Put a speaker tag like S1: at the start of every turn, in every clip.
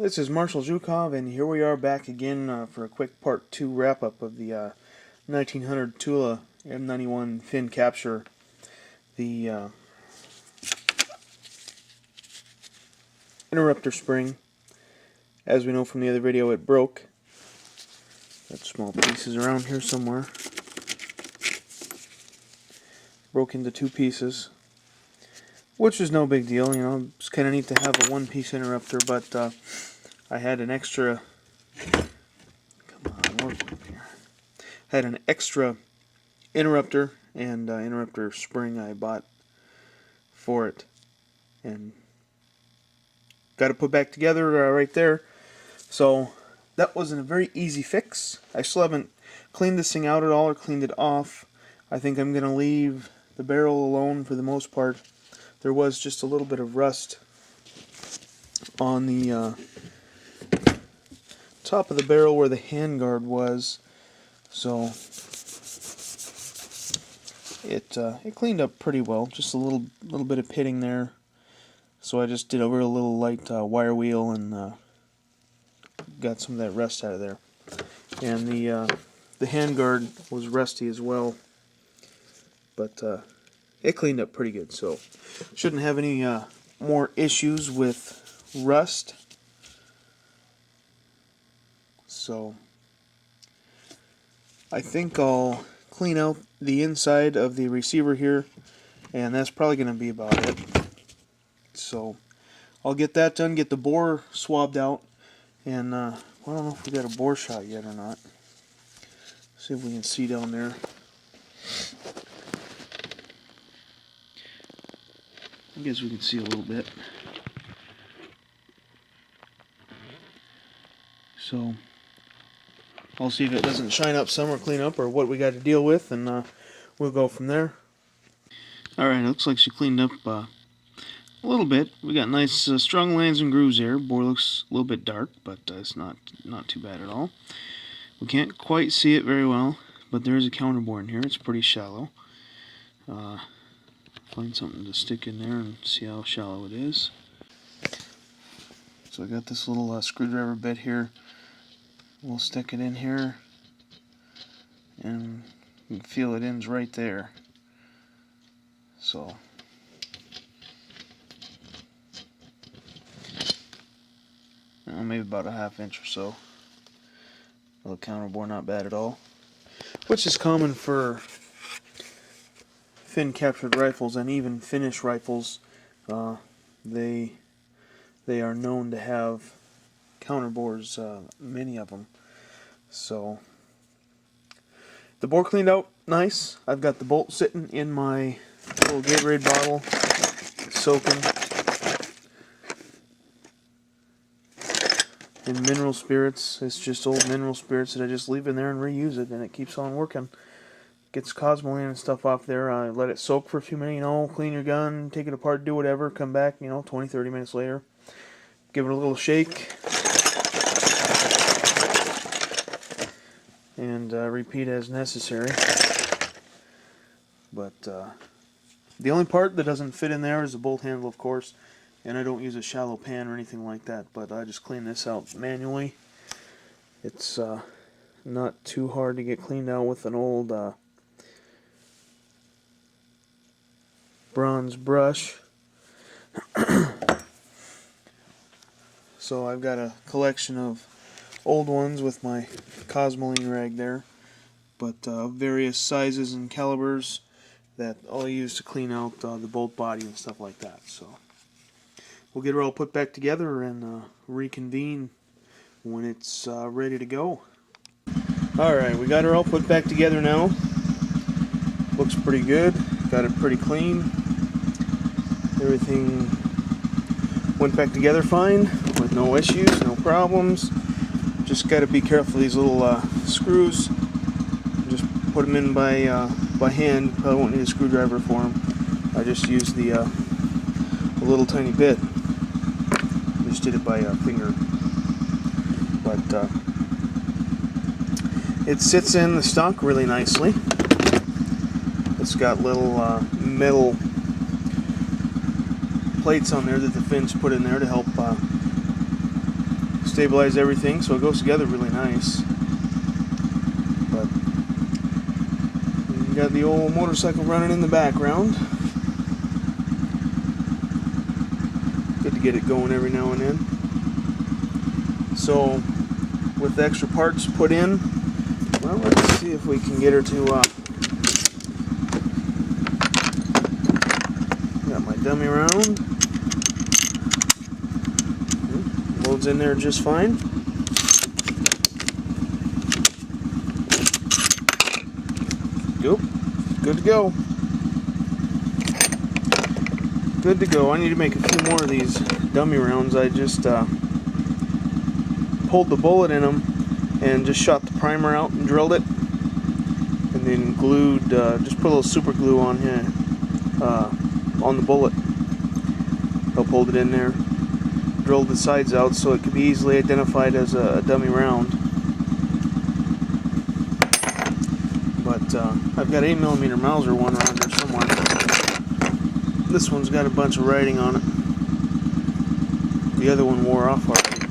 S1: This is Marshall Zhukov, and here we are back again for a quick part 2 wrap-up of the 1900 Tula M91 fin capture. The interrupter spring, as we know from the other video, it broke. Got small pieces around here somewhere. Broke into 2 pieces, which is no big deal. You know, it's kind of neat to have a one-piece interrupter, but I had an extra. Had an extra interrupter and interrupter spring I bought for it, and got it put back together right there. So that wasn't a very easy fix. I still haven't cleaned this thing out at all or cleaned it off. I think I'm gonna leave the barrel alone for the most part. There was just a little bit of rust on the top of the barrel where the handguard was, so it cleaned up pretty well. Just a little bit of pitting there, so I just did a real little light wire wheel and got some of that rust out of there. And the handguard was rusty as well, but it cleaned up pretty good, so shouldn't have any more issues with rust. So I think I'll clean out the inside of the receiver here, and that's probably going to be about it. So I'll get that done, get the bore swabbed out, and I don't know if we got a bore shot yet or not. See if we can see down there. I guess we can see a little bit. So I'll see if it doesn't shine up some or clean up or what we got to deal with, and we'll go from there. Alright, looks like she cleaned up a little bit. We got nice strong lines and grooves there. Bore looks a little bit dark, but it's not too bad at all. We can't quite see it very well, but there is a counter bore in here. It's pretty shallow. Find something to stick in there and see how shallow it is. So I got this little screwdriver bit here. We'll stick it in here, and you can feel it ends right there. So maybe about a ½ inch or so. A little counter bore, not bad at all. Which is common for fin captured rifles and even finish rifles. They are known to have counter bores, many of them. So the bore cleaned out nice. I've got the bolt sitting in my little Gatorade bottle, soaking in mineral spirits. It's just old mineral spirits that I just leave in there and reuse it, and it keeps on working. Gets cosmoline and stuff off there. Let it soak for a few minutes, you know, clean your gun, take it apart, do whatever, come back, you know, 20-30 minutes later, give it a little shake, and repeat as necessary. But the only part that doesn't fit in there is the bolt handle, of course, and I don't use a shallow pan or anything like that, but I just clean this out manually. It's not too hard to get cleaned out with an old bronze brush. So I've got a collection of old ones with my cosmoline rag there, but various sizes and calibers that I'll use to clean out the bolt body and stuff like that. So we'll get her all put back together and reconvene when it's ready to go. Alright, we got her all put back together now. Looks pretty good. Got it pretty clean. Everything went back together fine with no issues, no problems. Just got to be careful of these little screws. Just put them in by hand. Probably won't need a screwdriver for them. I just used the little tiny bit. Just did it by finger. But it sits in the stock really nicely. It's got little metal plates on there that the fins put in there to help stabilize everything so it goes together really nice. But you got the old motorcycle running in the background. Good to get it going every now and then. So with the extra parts put in, well, let's see if we can get her to got my dummy round. Loads in there just fine. Go. Good to go. Good to go. I need to make a few more of these dummy rounds. I just pulled the bullet in them and just shot the primer out and drilled it, and then glued, just put a little super glue on here, on the bullet. I pulled it in there, drilled the sides out so it could be easily identified as a dummy round. But I've got 8mm Mauser one around here somewhere. This one's got a bunch of writing on it. The other one wore off already.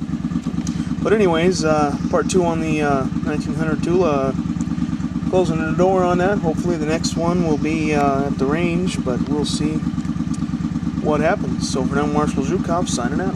S1: But anyways, part 2 on the 1900 Tula. Closing the door on that. Hopefully the next one will be at the range, but we'll see what happens. So for now, Marshall Zhukov signing out.